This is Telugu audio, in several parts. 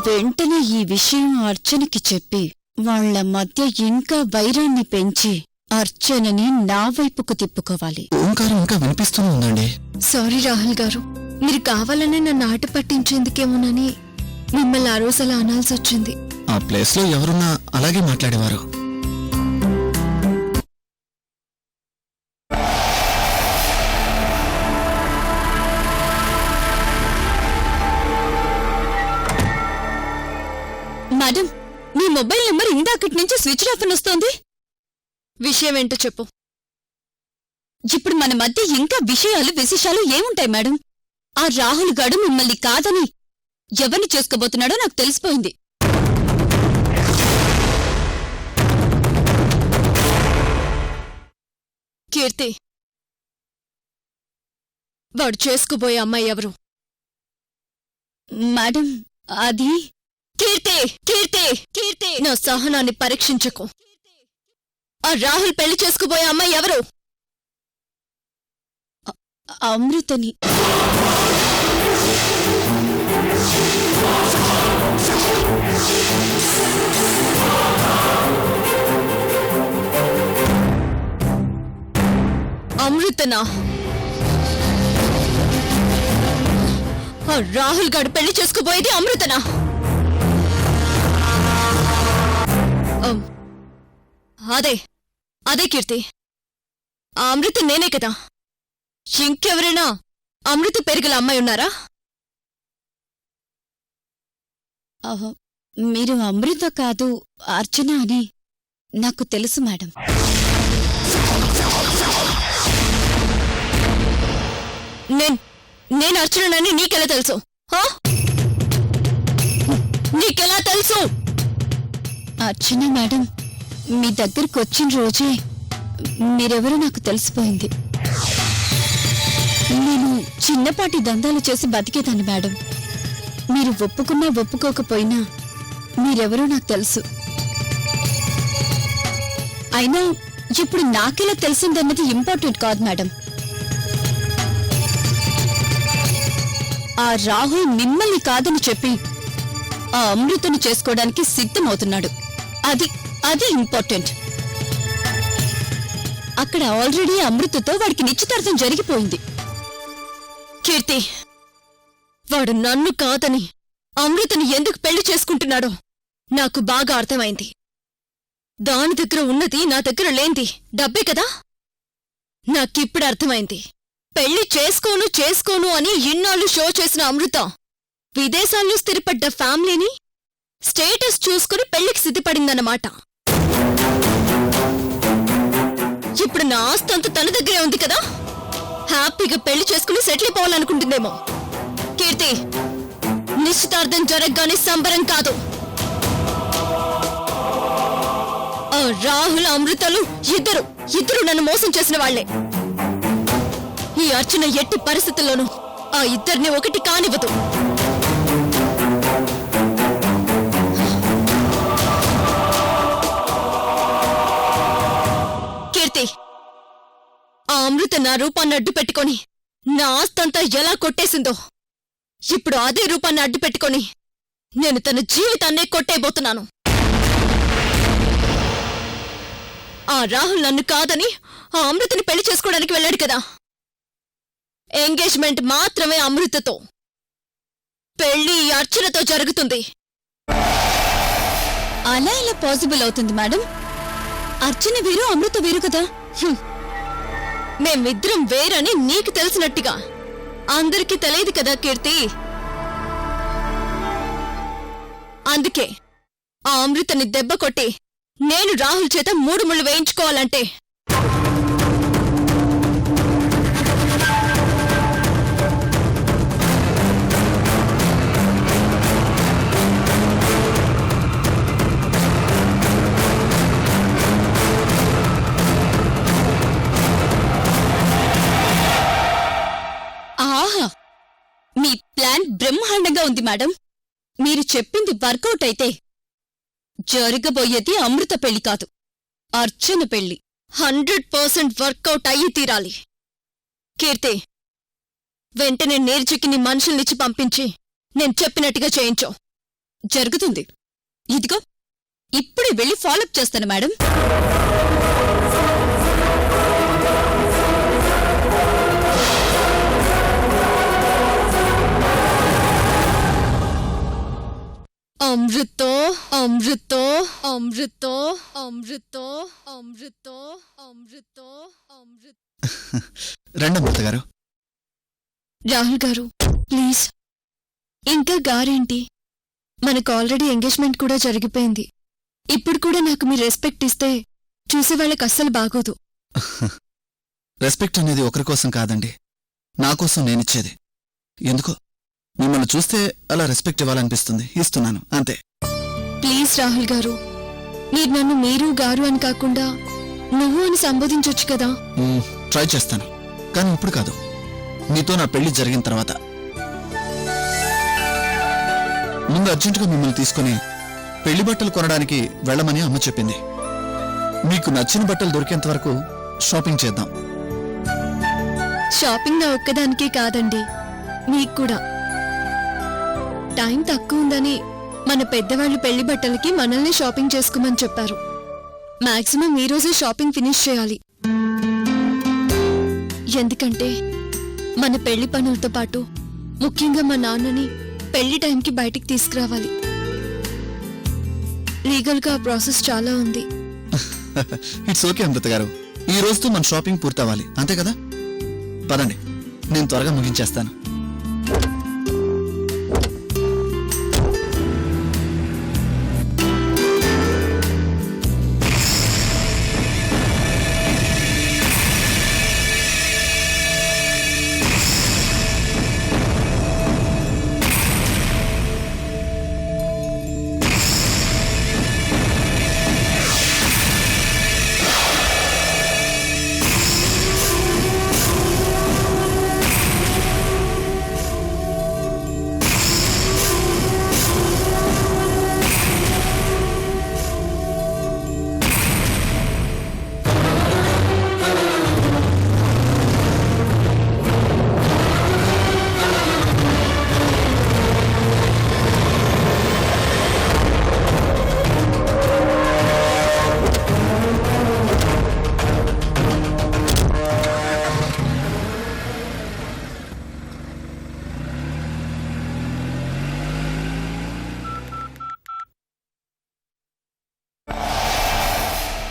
వెంటనే ఈ విషయం అర్చనకి చెప్పి వాళ్ల మధ్య ఇంకా వైరాన్ని పెంచి అర్చనని నా వైపుకు తిప్పుకోవాలి. ఓంకారం ఇంకా వినిపిస్తూనే ఉందండి. సారీ రాహుల్ గారు, మీరు కావాలనే నన్ను ఆట పట్టించేందుకేమోనని మిమ్మల్ని ఆ రోజు అలా అనాల్సి వచ్చింది. ఆ ప్లేస్ లో ఎవరున్నా అలాగే మాట్లాడేవారు. మేడం, మీ మొబైల్ నెంబర్ ఇందాకటి నుంచి స్విచ్ ఆఫ్ అని వస్తోంది. విషయం ఏంటో చెప్పు. ఇప్పుడు మన మధ్య ఇంకా విశేషాలు ఏముంటాయి మేడం? ఆ రాహుల్ గాడు మిమ్మల్ని కాదని ఎవరిని చేసుకోబోతున్నాడో నాకు తెలిసిపోయింది. కీర్తి, వాడు చేసుకుపోయే అమ్మాయి ఎవరు? మేడం, అది కీర్తి కీర్తి కీర్తి నా సహనాన్ని పరీక్షించకు. ఆ రాహుల్ పెళ్లి చేసుకుపోయే అమ్మాయి ఎవరు? అమృతని. అమృతనా? ఆ రాహుల్ గాడు పెళ్లి చేసుకుపోయేది అమృతనా? అదే కీర్తి, ఆ అమృత నేనే కదా. ఇంకెవరైనా అమృత పెరిగల అమ్మాయి ఉన్నారా? మీరు అమృత కాదు అర్చన అని నాకు తెలుసు మేడం. నేను అర్చనని నీకెలా తెలుసు? నీకెలా తెలుసు? అర్చన మేడం, మీ దగ్గరకు వచ్చిన రోజే మీరెవరో నాకు తెలిసిపోయింది. నేను చిన్నపాటి దందాలు చేసి బతికేదాన్ని మేడం. మీరు ఒప్పుకున్నా ఒప్పుకోకపోయినా మీరెవరో నాకు తెలుసు. అయినా ఇప్పుడు నాకెలా తెలిసిందన్నది ఇంపార్టెంట్ కాదు మేడం. ఆ రాహుల్ మిమ్మల్ని కాదని చెప్పి ఆ అమృతను చేసుకోవడానికి సిద్ధమవుతున్నాడు. అది ఇంపార్టెంట్. అక్కడ ఆల్రెడీ అమృతతో వాడికి నిశ్చితార్థం జరిగిపోయింది. కీర్తి, వాడు నన్ను కాదని అమృతని ఎందుకు పెళ్లి చేసుకుంటున్నాడో నాకు బాగా అర్థమైంది. దాని దగ్గర ఉన్నది నా దగ్గర లేంది డబ్బే కదా. నాకిప్పుడు అర్థమైంది. పెళ్లి చేసుకోను అని ఇన్నాళ్ళు షో చేసిన అమృత విదేశాల్లో స్థిరపడ్డ ఫ్యామిలీని స్టేటస్ చూసుకుని పెళ్లికి సిద్ధపడిందన్నమాట. ఇప్పుడు నా ఆస్తంతా తన దగ్గరే ఉంది కదా. హ్యాపీగా పెళ్లి చేసుకుని సెటిల్ అయిపోవాలనుకుంటుందేమో. కీర్తి, నిశ్చితార్థం జరగగానే సంబరం కాదు. ఆ రాహుల్ అమృతలు ఇద్దరు నన్ను మోసం చేసిన వాళ్లే. ఈ అర్చన ఎట్టి పరిస్థితుల్లోనూ ఆ ఇద్దరిని ఒకటి కానివ్వదు. కీర్తి, ఆ అమృత నా రూపాన్ని అడ్డు పెట్టుకొని నా ఆస్తంతా ఎలా కొట్టేసిందో ఇప్పుడు అదే రూపాన్ని అడ్డు పెట్టుకొని నేను తన జీవితాన్నే కొట్టేయబోతున్నాను. ఆ రాహుల్ నన్ను కాదని ఆ అమృతని పెళ్లి చేసుకోవడానికి వెళ్ళాడు కదా. ఎంగేజ్మెంట్ మాత్రమే అమృతతో, పెళ్లి అర్చనతో జరుగుతుంది. అలా ఎలా పాసిబుల్ అవుతుంది మేడం? అర్చన వేరు, అమృత వేరు కదా. మేమిద్దరం వేరని నీకు తెలిసినట్టుగా అందరికీ తెలియదు కదా కీర్తి. అందుకే ఆ అమృతని దెబ్బ కొట్టి నేను రాహుల్ చేత 3 ముళ్ళు వేయించుకోవాలంటే ఆహా, మీ ప్లాన్ బ్రహ్మాండంగా ఉంది మేడం. మీరు చెప్పింది వర్కౌట్ అయితే జరగబోయేది అమృత పెళ్లి కాదు, అర్చన పెళ్లి. 100% వర్కౌట్ అయ్యి తీరాలి. కీర్తి, వెంటనే నేర్చుకి నీ మనుషుల్నిచ్చి పంపించి నేను చెప్పినట్టుగా చేయించు. జరుగుతుంది. ఇదిగో ఇప్పుడే వెళ్ళి ఫాలోఅప్ చేస్తాను మేడం. అమృతో అమృతో అమృతో అమృతో అమృతో అమృతో అమృత. రండి అమృత గారు. రాహుల్ గారు ప్లీజ్, ఇంకా గారేంటి? మనకు ఆల్రెడీ ఎంగేజ్మెంట్ కూడా జరిగిపోయింది. ఇప్పుడు కూడా నాకు మీరు రెస్పెక్ట్ ఇస్తే చూసేవాళ్ళకి అస్సలు బాగోదు. రెస్పెక్ట్ అనేది ఒకరి కోసం కాదండి, నా కోసం నేనిచ్చేది. ఎందుకో మిమ్మల్ని చూస్తే అలా రెస్పెక్ట్ ఇవ్వాలనిపిస్తుంది, ఇస్తున్నాను అంతే. ప్లీజ్ రాహుల్ గారు, మీరు నన్ను మీరు గారు అని కాకుండా నువ్వు అని సంబోధించొచ్చు కదా. ట్రై చేస్తాను, కానీ ఇప్పుడు కాదు, మీతో నా పెళ్లి జరిగిన తర్వాత. ముందు అర్జెంటుగా మిమ్మల్ని తీసుకుని పెళ్లి బట్టలు కొనడానికి వెళ్ళమని అమ్మ చెప్పింది. మీకు నచ్చిన బట్టలు దొరికేంత వరకు షాపింగ్ చేద్దాం. షాపింగ్ నా ఒక్కదానికే కాదండి, మీకు కూడా. టైం తక్కువ ఉందని మన పెద్దవాళ్లు పెళ్లి బట్టలకి మనల్ని షాపింగ్ చేసుకోమని చెప్పారు. మాక్సిమం ఈ రోజే షాపింగ్ ఫినిష్ చేయాలి. ఎందుకంటే మన పెళ్లి పనులతో పాటు ముఖ్యంగా మా నాన్నని పెళ్లి టైంకి బయటికి తీసుకురావాలి. లీగల్గా ఆ ప్రాసెస్ చాలా ఉంది. ఇట్స్ ఓకే అమృత గారు, ఈ రోజుతో మన షాపింగ్ పూర్తవ్వాలి, అంతే కదా? పదండి, నేను త్వరగా ముగించేస్తాను.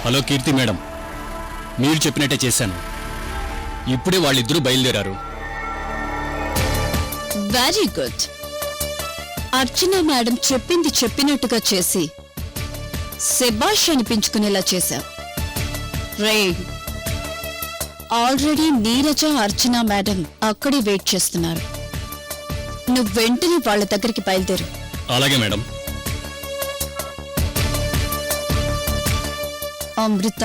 హలో కీర్తి మేడం, మీరు చెప్పినట్టే చేశాను. ఇప్పుడే వాళ్ళిద్దరూ బయలుదేరారు. Very good. అర్చన మేడం చెప్పింది చెప్పినట్టుగా చేసి శభాష్ అనిపించుకునేలా చేశావు. రే, ఆల్రెడీ నీరజ అర్చన మేడం అక్కడే వెయిట్ చేస్తున్నారు. నువ్వు వెంటనే వాళ్ళ దగ్గరికి బయలుదేరు. అలాగే మేడం. అమృత,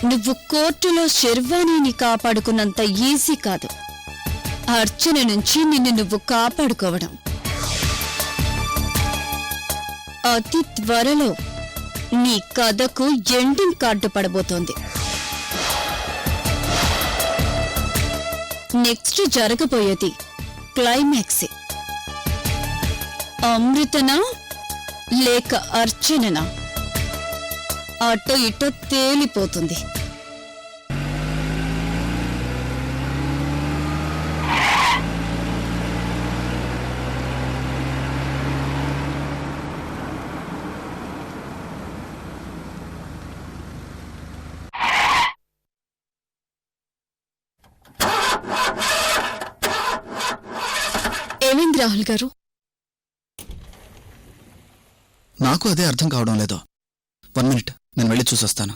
నువ్వు కోర్టులో శర్వాణిని కాపాడుకున్నంత ఈజీ కాదు అర్చన నుంచి నిన్ను నువ్వు కాపాడుకోవడం. అతి త్వరలో నీ కథకు ఎండింగ్ కార్డు పడబోతోంది. నెక్స్ట్ జరగబోయేది క్లైమాక్సే. అమృతనా లేక అర్చననా అటో ఇటో తేలిపోతుంది. ఏమైంది రాహుల్ గారు? నాకు అదే అర్థం కావడం లేదు. 1 మినిట్, నేను వెళ్ళి చూసొస్తాను.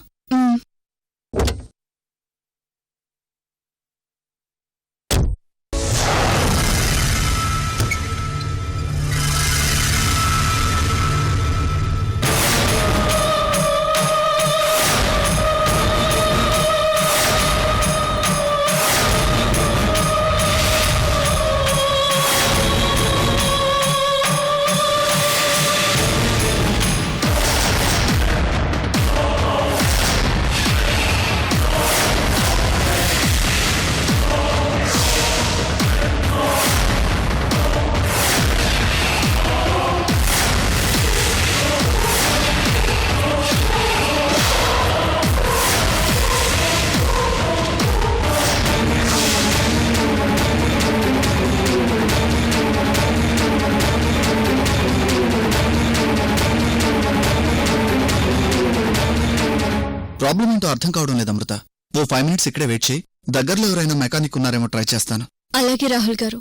ప్రాబ్లం ఏంటో అర్థం కావడం లేదు అమృత. ఓ 5 మినిట్స్ ఇక్కడే వెయిట్ చేయి. దగ్గరలో ఎవరైనా మెకానిక్ ఉన్నారేమో ట్రై చేస్తాను. అలాగే రాహుల్ గారు,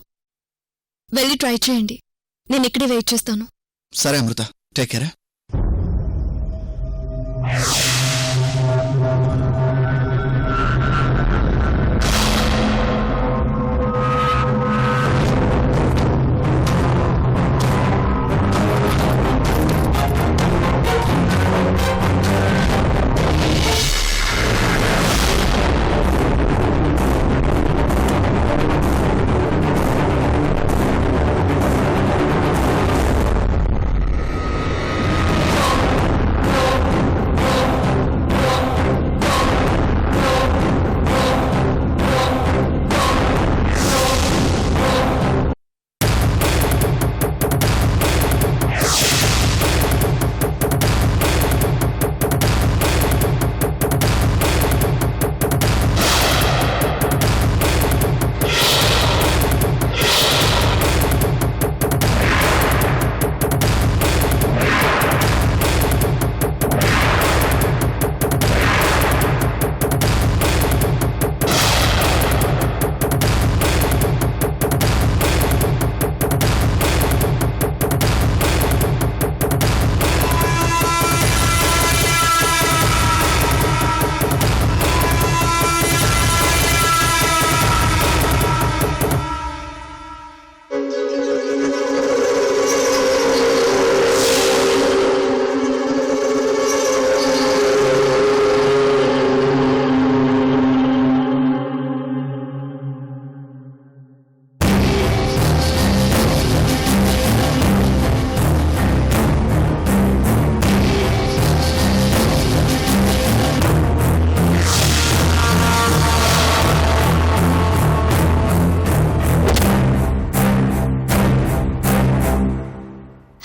వెళ్ళి ట్రై చేయండి. నేను ఇక్కడే వెయిట్ చేస్తాను. సరే అమృత, టేక్ కేర్.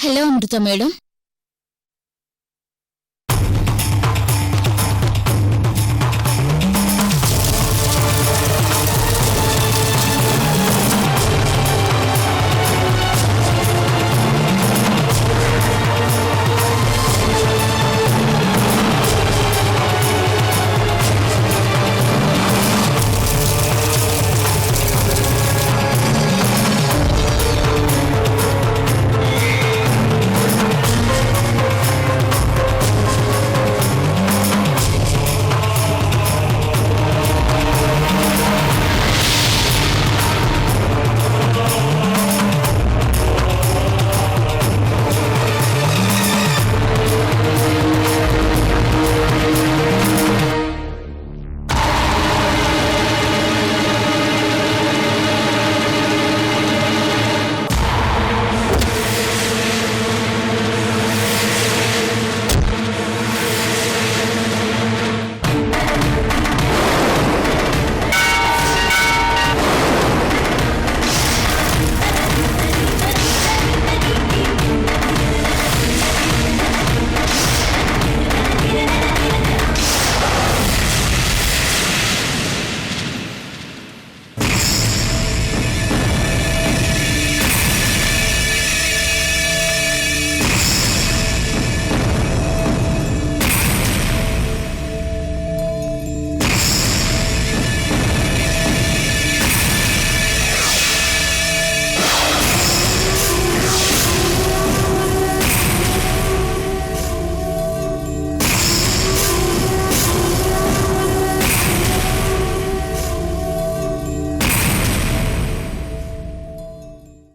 హలో అమృత మేడం.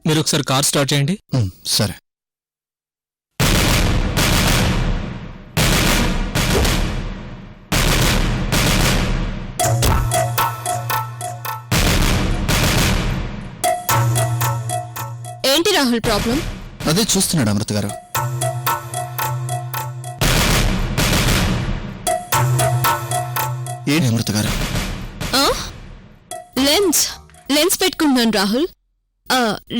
మీరు ఒకసారి కార్ స్టార్ట్ చేయండి. సరే. ఏంటి రాహుల్ ప్రాబ్లం? అదే చూస్తున్నాడు అమృత గారు. ఏంటి అమృత గారు? లెన్స్ పెట్టుకుంటున్నాను రాహుల్.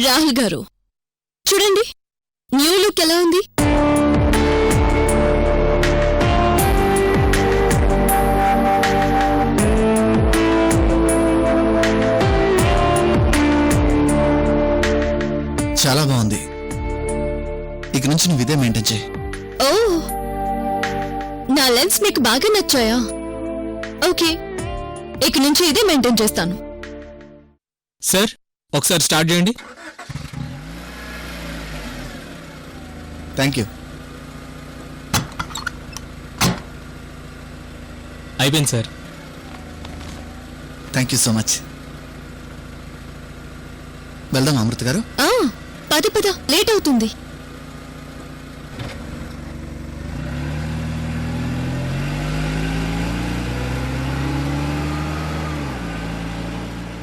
రాహుల్ గారు చూడండి, న్యూ లుక్ ఎలా ఉంది? చాలా బాగుంది. ఇక నుంచి నువ్వు ఇదే మెయింటైన్ చేయి. ఓ, నా లెన్స్ మీకు బాగా నచ్చాయా? ఓకే, ఇక నుంచి ఇదే మెయింటైన్ చేస్తాను. సార్ ఒకసారి స్టార్ట్ చేయండి. Thank you. అయిపోయింది sir. Thank you so much. వెళ్దాం అమృత గారు. పద లేట్ అవుతుంది.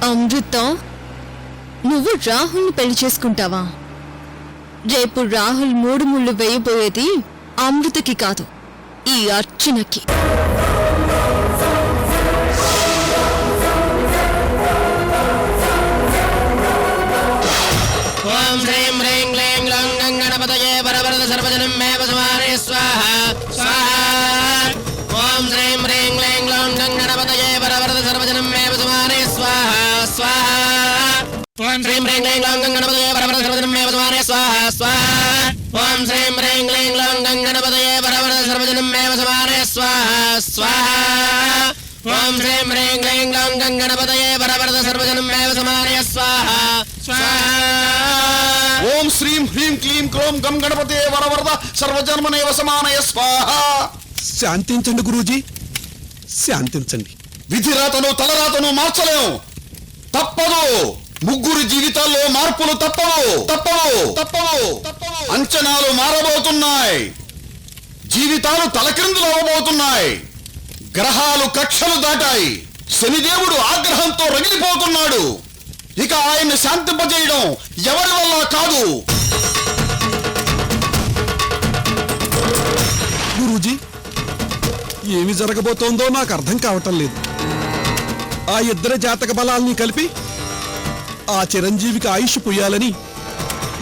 అమృత, నువ్వు రాహుల్ని పెళ్లి చేసుకుంటావా? రేపు రాహుల్ 3 ముళ్ళు వేయబోయేది అమృతకి కాదు, ఈ అర్చనకి. ఓం శ్రీం హ్రీం క్లీం గ్లౌం గణపతయే వరవరద సర్వజనం మే వసమానే స్వాహా స్వాహా. ఓం శ్రీం హ్రీం క్లీం గ్లౌం గణపతయే వరవరద సర్వజనం మే వసమానే స్వాహా స్వాహా. ఓం శ్రీం హ్రీం క్లీం గ్లౌం గణపతయే వరవరద సర్వజనం మే వసమానే స్వాహా స్వాహా. ఓం శ్రీం హ్రీం క్లీం గ్లౌం గణపతయే వరవరద సర్వజనం మే వసమానే స్వాహా స్వాహా. ఓం శ్రీం హ్రీం క్లీం గ్లౌం గణపతయే వరవరద సర్వజనం మే వసమానే స్వాహా స్వాహా. ఓం శ్రీం హ్రీం క్లీం క్రోం గం గణపతే వరవరద సర్వజన్మనే వసమానయ స్వాహ. శాంతించండి గురూజీ, శాంతించండి. విధిరాతను తలరాతను మార్చలేం, తప్పదు. ముగ్గురు జీవితాల్లో మార్పులు తప్పవు తప్పవు తప్పవు. అంచనాలు మారబోతున్నాయి, జీవితాలు తలక్రిందులు అవ్వబోతున్నాయి. గ్రహాలు కక్షలు దాటాయి, శనిదేవుడు ఆగ్రహంతో రగిలిపోతున్నాడు. ఇక ఆయన్ని శాంతింపజేయడం ఎవరి వల్ల కాదు. గురూజీ, ఏమి జరగబోతోందో నాకు అర్థం కావటం లేదు. ఆ ఇద్దరి జాతక బలాల్ని కలిపి ఆ చిరంజీవికి ఆయుష్ పొయ్యాలని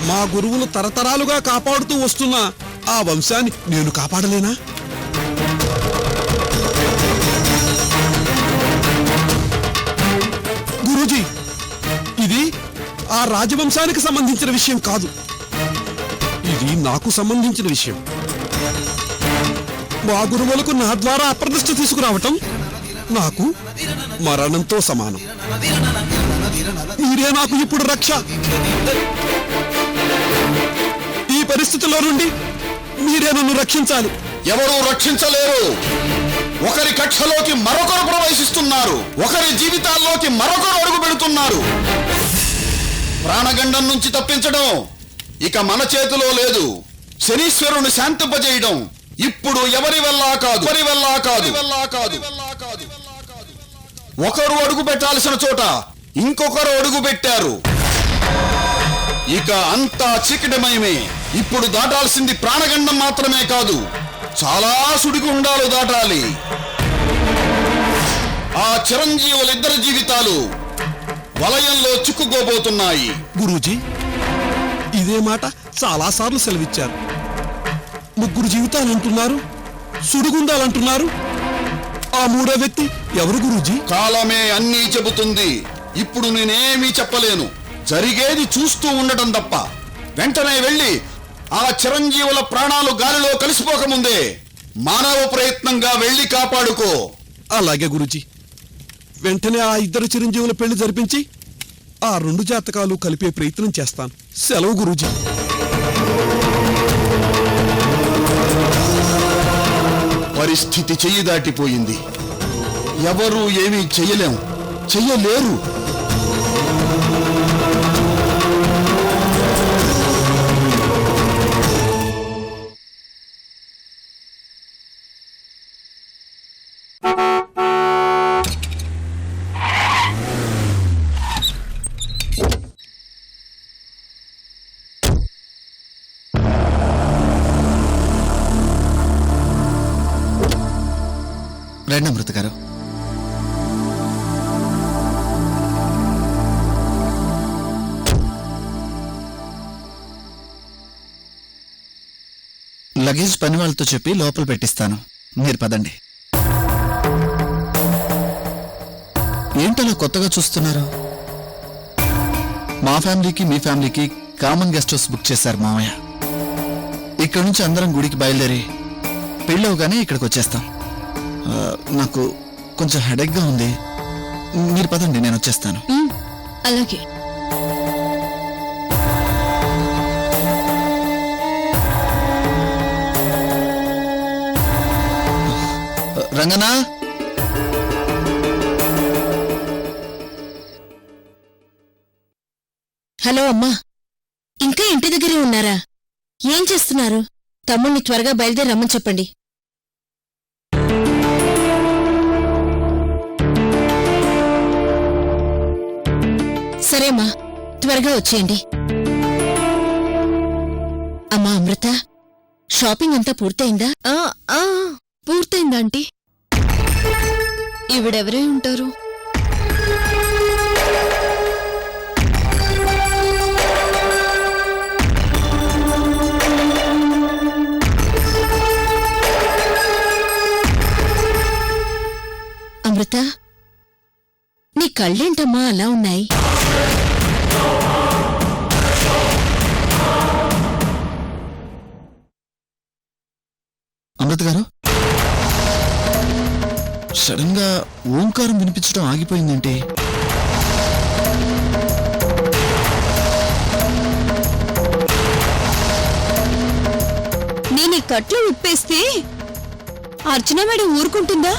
మా గురువులు తరతరాలుగా కాపాడుతూ వస్తున్న ఆ వంశాన్ని నేను కాపాడలేనా? గురూజీ, ఇది ఆ రాజవంశానికి సంబంధించిన విషయం కాదు, ఇది నాకు సంబంధించిన విషయం. మా గురువులకు నా ద్వారా అప్రదిష్ట తీసుకురావటం నాకు మరణంతో సమానం. మీరే నాకు ఇప్పుడు రక్ష. ఈ పరిస్థితిలో నుండి మీరే నన్ను రక్షించాలి. ఎవరూ రక్షించలేరు. ఒకరి కక్షలోకి మరొకరు ప్రవేశిస్తున్నారు, ఒకరి జీవితాల్లోకి మరొకరు అడుగు పెడుతున్నారు. ప్రాణగండం నుంచి తప్పించడం ఇక మన చేతిలో లేదు. శనీశ్వరుని శాంతింపజేయడం ఇప్పుడు ఎవరి వల్ల కాదు, ఎవరి వల్ల కాదు, కాదు. ఒకరు అడుగు పెట్టాల్సిన చోట ఇంకొకరు అడుగు పెట్టారు. ఇక అంతా చీకటిమయమే. ఇప్పుడు దాటాల్సింది ప్రాణగండం మాత్రమే కాదు, చాలా సుడిగుండాలు దాటాలి. ఆ చిరంజీవులిద్దరి జీవితాలు వలయంలో చిక్కుకోబోతున్నాయి. గురూజీ, ఇదే మాట చాలాసార్లు సెలవిచ్చారు. ముగ్గురు జీవితాలంటున్నారు, సుడిగుండాలంటున్నారు. ఆ మూడో వ్యక్తి ఎవరు గురూజీ? కాలమే అన్నీ చెబుతుంది. ఇప్పుడు నేనేమీ చెప్పలేను, జరిగేది చూస్తూ ఉండటం తప్ప. వెంటనే వెళ్ళి ఆ చిరంజీవుల ప్రాణాలు గాలిలో కలిసిపోకముందే మానవ ప్రయత్నంగా వెళ్ళి కాపాడుకో. అలాగే గురూజీ, వెంటనే ఆ ఇద్దరు చిరంజీవుల పెళ్లి జరిపించి ఆ 2 జాతకాలు కలిపే ప్రయత్నం చేస్తాను. సెలవు గురూజీ. పరిస్థితి చెయ్యి దాటిపోయింది. ఎవరూ ఏమీ చెయ్యలేరు. రండి అమృత గారు. లగేజ్ పని వాళ్ళతో చెప్పి లోపల పెట్టిస్తాను, మీరు పదండి. ఏంటలా కొత్తగా చూస్తున్నారు? మా ఫ్యామిలీకి మీ ఫ్యామిలీకి కామన్ గెస్ట్ హౌస్ బుక్ చేశారు మామయ్య. ఇక్కడ నుంచి అందరం గుడికి బయలుదేరి పెళ్ళవగానే ఇక్కడికి వచ్చేస్తాం. నాకు కొంచెం హెడేక్గా ఉంది. మీరు పదండి, నేను వచ్చేస్తాను. అలాగే. రంగనా, హలో అమ్మా, ఇంకా ఇంటి దగ్గరే ఉన్నారా? ఏం చేస్తున్నారు? తమ్ముణ్ణి త్వరగా బయలుదేరి రమ్మని చెప్పండి. సరేమ్మా, త్వరగా వచ్చేయండి. అమ్మా అమృత, షాపింగ్ అంతా పూర్తయిందా? పూర్తయిందా ఆంటీ? ఈవిడెవరై ఉంటారు? అమృత, నీ కళ్ళేంటమ్మా అలా ఉన్నాయి? అమృత గారు, సడన్ గా ఓంకారం వినిపించడం ఆగిపోయిందంటే? నేను ఈ కట్లు ఉప్పేస్తే అర్చన మేడం ఊరుకుంటుందా?